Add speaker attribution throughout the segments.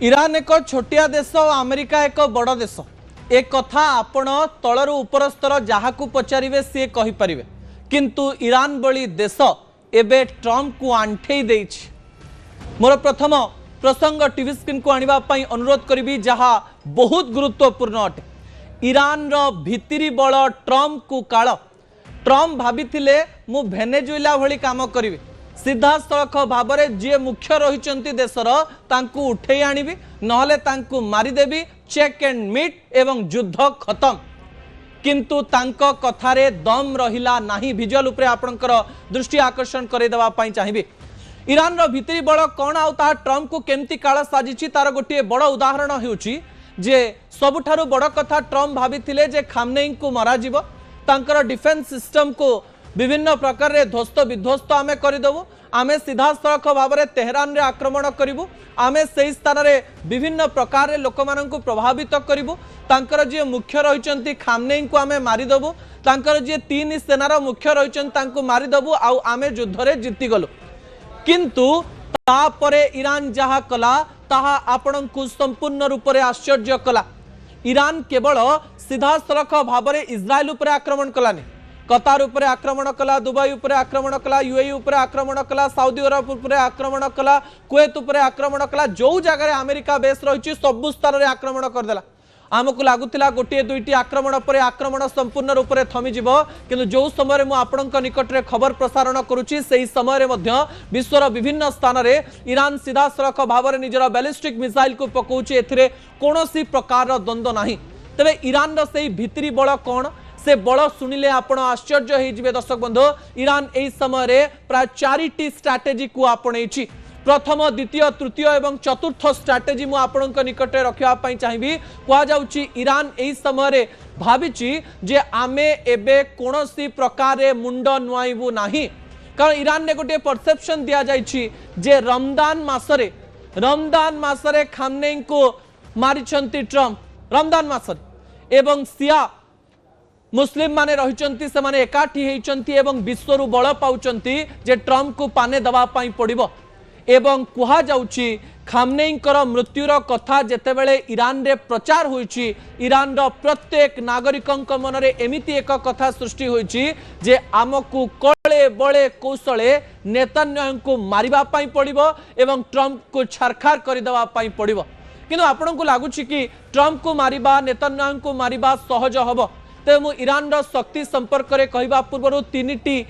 Speaker 1: Iran एक छोटिया देश और अमेरिका एक बड़ देश। एक कथा आपण तलर उपर स्तर जहाँ को पचारे सी कहीपर किंतु ईरान भली देश एबे ट्रम्प को आंठे देइछि। मोर प्रथम प्रसंग टीवी स्क्रीन को आने अनुरोध करी जहाँ बहुत गुरुत्वपूर्ण अटे। ईरान रो भितरी बल ट्रम्प को काल ट्रम्प भाभी मु भेनेजुएला भली काम करी सीधा सड़क भाव में जी मुख्य रही देशर तांकू उठे आनिबी नहले तांकू मारिदेवी चेक एंड मीट एवं युद्ध खत्म। किंतु तांको कथारे दम रहिला नाही। विजुअल उपरे आपनकर दृष्टि आकर्षण करे देबा पई चाहिबी। ईरान रो भितरी बड़ कोन आउ ता ट्रम्प को केमती काळ साजिछि तार गोटे बड़ उदाहरण हेउछि जे सबुठारु बड़ कथा ट्रम्प भाबिथिले जे खामनेई को मरा जीवो तांकर डिफेंस सिस्टम को विभिन्न प्रकार रे ध्वस्त विध्वस्त आमे करिदेबु आमे सीधा सड़क भाव में तेहरान रे आक्रमण करिबु आमे सही स्थान रे विभिन्न प्रकार रे लोक माननकु प्रभावित करिबु तांकर जे मुख्य रहिचंती खामनेई को आमे मारिदेबु तांकर जे तीन सेनार मुख्य रहिचंती तांकु मारिदेबु आउ आमे युद्ध रे जीति गलु। किंतु तापरे ईरान जहा कला ताहा आपनकु संपूर्ण रूप रे आश्चर्य कला। ईरान केवल सीधा सड़क भाव में इस्राएल उपरे आक्रमण कलानी कतार उपरे आक्रमण कला दुबई उपरे आक्रमण कला यूएई उपरे आक्रमण कला सऊदी अरब उपरे आक्रमण कला कुवैत उपरे आक्रमण कला जो जगह अमेरिका बेस रही सबु स्थान में आक्रमण करदेला। आमको लगुला गोटे दुईटी आक्रमण पर आक्रमण संपूर्ण रूप से थमीजिव किंतु जो समय मु आपणक निकट में खबर प्रसारण करुच्ची से समय विश्वर विभिन्न स्थान में ईरान सीधा सड़क भाव में निजर बैलिस्टिक मिसाइल को पकाउछि एथिरे कोनोसी प्रकार द्वंद्व नाही। तेबे ईरान से भितरी बल कौन से बल शुणिले आपण आश्चर्य होइजिबे। दर्शक बंधु ईरान एई समय प्राय 4टी स्ट्रैटेजी को आपणेछि। प्रथम द्वितीय तृतीय एवं चतुर्थ स्ट्रैटेजी मु आपणक निकट रखिया पई चाहिबी। कुआ जाउछि ईरान एई समय भाबिछि जे आमे एबे कोनोसी प्रकार मुंड नुआइबु नाही कारण ईरान ने गोटे परसेप्शन दिया जाइछि जे रमजान मासरे खामनेई को मारिछंती ट्रम्प रमजान मासरे एवं सिया मुस्लिम माने रहिचंती से माने एकाठी हेइचंती एवं विश्वरु बळ पाउचंती जे ट्रम्प को पाने दबा पाई पड़िबो एवं कुहा जाउची खामनेईकर मृत्युर कथा जेतेबेले ईरान रे प्रचार होईची ईरान रो प्रत्येक नागरिकंक मनरे एमिति एक कथा सृष्टि होईची जे आमकु कळे बळे कौशले नेतन्याहू को मारिबा पाई पड़िबो एवं ट्रम्प को छारखार करि दबा पाई पड़िबो। किंतु आपनकु लागुची कि ट्रम्प को मारिबा नेतन्याहू को मारिबा सहज हबो। तो मु ईरान रो शक्ति संपर्क में कहवा पूर्व तीनिटी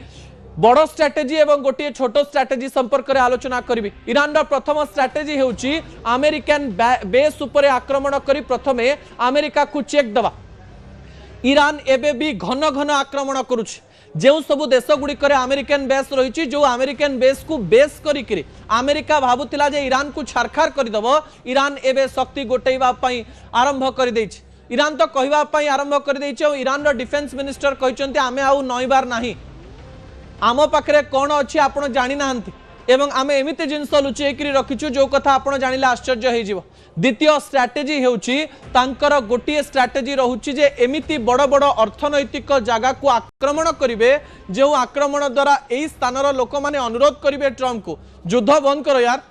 Speaker 1: बड़ स्ट्रैटेजी एवं गोटे छोट स्ट्रैटेजी संपर्क में आलोचना करी। ईरान रो प्रथम स्ट्रैटेजी होउची अमेरिकन बेस उपरे आक्रमण करी प्रथमे अमेरिका को चेक दवा। ईरान एबे भी घन घन आक्रमण करुछि जो सब देश गुड़िक अमेरिकन बेस रही जो अमेरिकन बेस को बेस करी अमेरिका भावुला जे ईरान को छारखार करदेव ईरान एबे शक्ति गोटेवा आरंभ कर देछि। ईरान तो कहवाई आरंभ कर ईरान रो डिफेंस मिनिस्टर कहते आमे आउ नईबार नाही आम पाखे कौन अच्छी आपण जानी ना एवं आमे एमिति जिनस लुचेकरी रखीचु जो कथा आपण जानिले आश्चर्य हो। द्वितीय स्ट्रैटेजी हेउची तांकर गोटे स्ट्रैटेजी रहुची जे एमिति बड़ बड़ अर्थनैतिक जगह को आक्रमण करिवे जो आक्रमण द्वारा एई स्थानर लोक माने अनुरोध करिवे ट्रम्प को युद्ध बंद करो यार।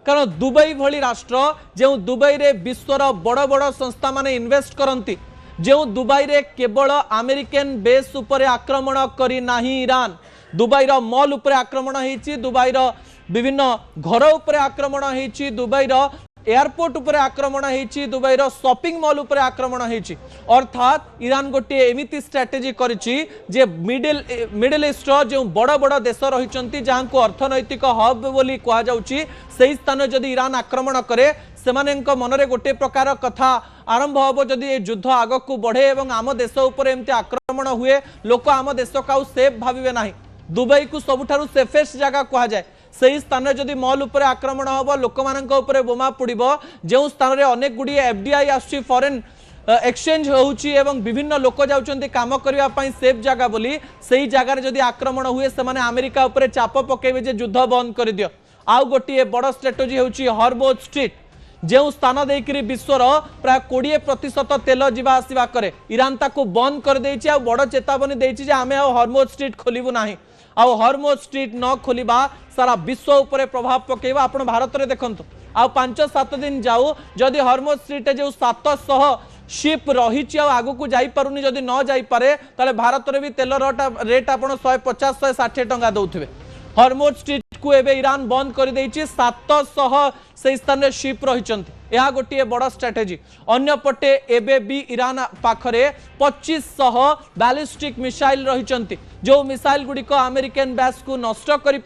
Speaker 1: कारण दुबई भली राष्ट्र जो दुबई रे विश्वर बड़ बड़ संस्था माने इन्वेस्ट करती जो दुबई रे केवल अमेरिकन बेस उपरे आक्रमण करी नाही ईरान दुबई रो मॉल उपरे आक्रमण हेची दुबई रो विभिन्न घर उपरे आक्रमण हेची दुबई रो एयरपोर्ट उपरे आक्रमण हेची दुबई रो शॉपिंग मॉल उपरे आक्रमण हेची। अर्थात ईरान गोटे एमिति स्ट्रैटेजी करिछि जे मिडिल ईस्ट जो बड़ बड़ देश रहिचंती जहां को अर्थनैतिक हब बोली कहा जाउछि सही स्थान जदि ईरान आक्रमण करे सेमानेंक मनरे गोटे प्रकार कथा आरंभ हम जदि युद्ध आग को बढ़े एवं आम देश उपर एमती आक्रमण हुए लोक आम देश को सेफ भाविबे नाही। दुबई को सबुठारु सेफेस्ट जगह कहा जाए सही स्थान में जदि मॉल उपरे आक्रमण हम लोक मानक उपरे बोमा पड़िबो जो स्थान में अनेक गुडी एफडीआई आसुची फॉरेन एक्सचेंज होउची एवं विभिन्न लोक जाउचंती काम करिवा पई सेफ जगह बोली सही जगह रे जदि आक्रमण हुए से माने अमेरिका उपरे चाप पकेबे जे युद्ध बंद कर दियो। आउ गोटे बड़ स्ट्रैटेजी होउची हॉर्मुज स्ट्रीट जो स्थान देकरी विश्वर प्राय 20% तेल जीवा आसवा करे ईरान ताको बंद कर देछि आ बड़ चेतावनी देछि जे आमे हॉर्मुज स्ट्रीट खोलिबु नाही आ हॉर्मुज स्ट्रीट न खोलिबा सारा विश्व उपरे प्रभाव पकेबा। आपण भारत रे देखंतु आ 5-7 दिन जाऊ जदि हरमुज स्ट्रेट जो 700 शिप रही आगु को जापरुनी जदि न जापे ताले भारत में भी तेल रेट आप 150-160 टंका दौथे हरमुज स्ट्रेट को एबे ईरान बंद कर देछि 700 से स्थान में शिप रही यह गोटे बड़ स्ट्राटेजी अन्यपटे एबे भी ईरान पाखरे 2500 बैलिस्टिक मिसाइल रही जो मिसाइल गुड़िक अमेरिकन बेस को नष्ट करें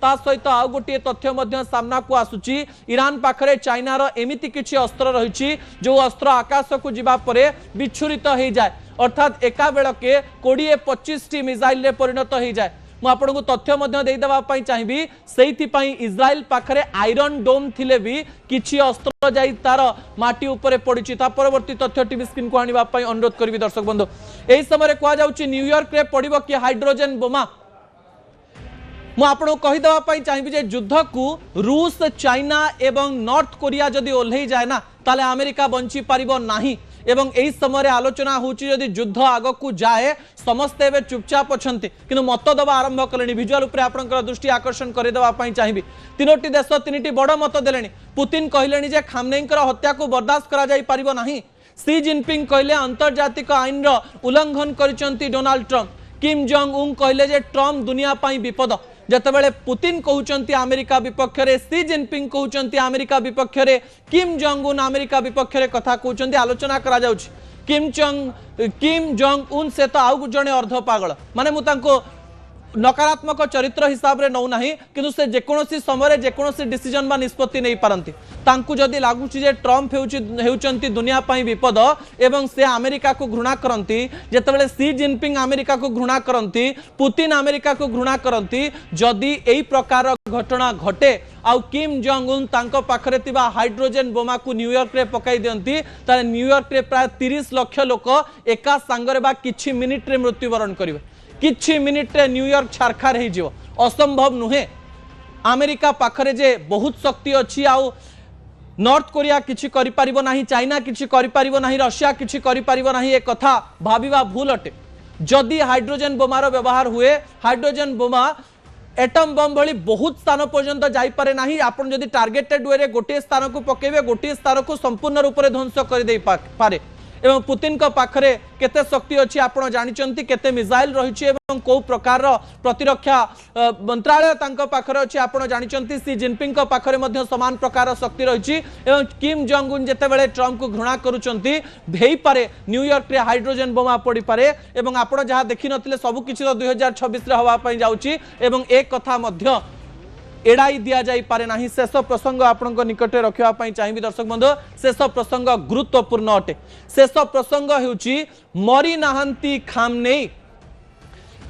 Speaker 1: सहित आउ गोटे तथ्य सामना को आसुची ईरान पाखरे चाइनार एमिति किछि अस्त्र रही जो अस्त्र आकाश को जीवा परे विच्छुरित हो जाए अर्थात एका बेलके 20-25 टी मिसाइल परिणत हो जाए मु आपको तथ्य देदेवाई चाहिए से इज्राइल पाखरे आयरन डोम थिले भी किछि अस्त्र जाई तार माटी उपरे पड़ी परवर्ती तथ्य टीवी स्क्रीन को आने अनुरोध करी दर्शक बंधु यही समय कहुच्छी न्यूयॉर्क रे पड़ो कि हाइड्रोजन बोमा मु आपको कहीदेवाई चाहिए युद्ध को रूस चाइना एवं नॉर्थ कोरिया जदि ओल्लई जाए ना ताले अमेरिका बंची पारिबो नाही एवं यही समय आलोचना होची यदि युद्ध आग को जाए समस्ते एवं चुपचाप अच्छा कि मत दबा आरंभ कले विजुअल उपर आपंकर दृष्टि आकर्षण करदेवाई चाहिए तीनोटी देश तीन बड़ मत देले पुतिन कहले जे खामनेईंकर हत्या को बर्दाश्त करा जाई पारिबो नाही सी जिनपिंग कहले अंतर्जातिक आईन उल्लंघन करिसेंती डोनाल्ड ट्रंप किम जोंग उंग कहले जे ट्रंप दुनिया पाई विपद जतबेले पुतिन कहउचंती अमेरिका विपक्ष रे सी जिनपिंग कहउचंती अमेरिका विपक्ष रे किम जोंग उन अमेरिका विपक्ष रे कथा कहउचंती आलोचना करा जाउची किम जोंग उन से तो आउ जने अर्ध पागल माने मु तांको नकारात्मक चरित्र हिसाब रे नौ नाही किंतु से जेकोसी समय जेकोसी डिसीजन बा निष्पत्ति नहीं पारंती तांकु जदि लागुची जे ट्रंप हेउचंती दुनिया पाई विपद एवं से अमेरिका को घृणा करंती जेतेबेले सी जिनपिंग अमेरिका को घृणा करंती पुतिन अमेरिका को घृणा करंती जदि एई प्रकार घटना घटे आउ किम जोंग उन तांको पाखरे तिबा हाइड्रोजन बोमा को न्यूयॉर्क रे पकाई दियंती ताले न्यूयॉर्क रे प्राय 30 लाख लोक एका संगरे बा किछि मिनिट रे मृत्युवरण करिवे किछि मिनिट रे न्यूयॉर्क छारखार हो जिवो असंभव नुहे अमेरिका पाखरे जे बहुत शक्ति अच्छी आउ नॉर्थ कोरिया किछि करि परिबो नाही चाइना किछि करि परिबो नाही रशिया किछि करि परिबो नाही ए कथा भाबिबा भूल अटे जदि हाइड्रोजन बोमार व्यवहार हुए हाइड्रोजन बोमा एटम बम भली बहुत स्थान पर्यंत जाई पारे नाही आपण जदि टार्गेटेड वे रे गोटे स्थान को पकेबे गोटे स्थान को संपूर्ण रूप से ध्वंस कर दे पारे एवं पुतिन को पाखरे केते शक्ति अच्छी आपण जानिचंती केते मिसाइल रही एवं को प्रकार प्रतिरक्षा मंत्रालय तांको पाखरे अच्छी आपण जानिचंती सी जिनपिंग को पाखरे मध्य समान प्रकार शक्ति रही एवं किम जोंग उन जेतेबेले ट्रंप को घृणा करूचंती भेई पारे न्यूयॉर्क रे हाइड्रोजन बोमा पड़ी पारे एवं आपण जहा देखि नथिले सब किछि 2026 रे हवा पई जाउची एवं एक कथा मध्य एड़ाई दिया जाई पारे नाही शेष प्रसंग आपनको निकटे रखिया पई चाहिए दर्शक बंधु शेष प्रसंग गुरुत्वपूर्ण अटे शेष प्रसंग हेउची मरी नाहंती खामनेई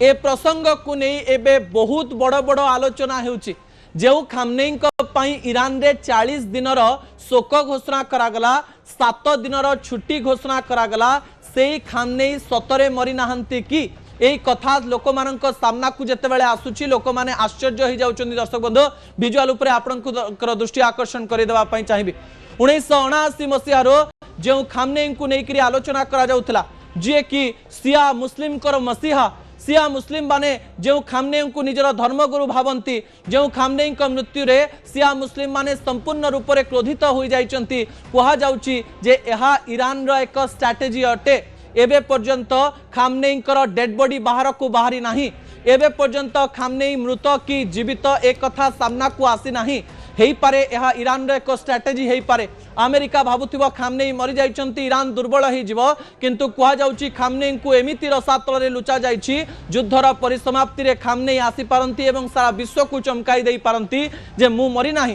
Speaker 1: ए प्रसंग को नहीं एबे बहुत बड़ बड़ आलोचना हेउची जेउ खामनेई को पई ईरान रे 40 दिनर शोक घोषणा करागला 7 दिनर छुट्टी घोषणा करागला सेई खामनेई सतरे मरी नाहंती की यही कथा लोक मान सामना को जिते आसूची लोक मैंने आश्चर्य हो जाउछन्ती दर्शक बंधु विजुअल उपर आपंकर दृष्टि आकर्षण करदेवाई चाहिए 1979 मसीहार जो खामनेई को लेकर आलोचना करा जी कि सिया मुस्लिम मसीहा सिया मुस्लिम माने जो खामनेई को निजर धर्मगुरु भावंती जो खामनेई मृत्यु रे सिया मुस्लिम माने संपूर्ण रूप से क्रोधित हो जाइछन्ती कहा जाउची जे एहा ईरान रो एक स्ट्रैटेजी अटे एबे पर्यंत खामनेईंकर डेड बॉडी बाहर को बाहरी नाही एबे पर्यंत खामनेई मृत कि जीवित एक कथा सामना को आसी नाही हेई पारे एहा ईरान रो एक स्ट्रैटेजी हेई पारे अमेरिका भाबुथिबो खामनेई मरि जाइछन्ती ईरान दुर्बल हेई जिवो किंतु कुहा जाउची खामनेई को एमिति रसातल रे लुचा जाइछि युद्धर परिसमाप्ति रे खामनेई आसी पारंती एवं सारा विश्व को चमकाई देई पारंती जे मु मरि नाही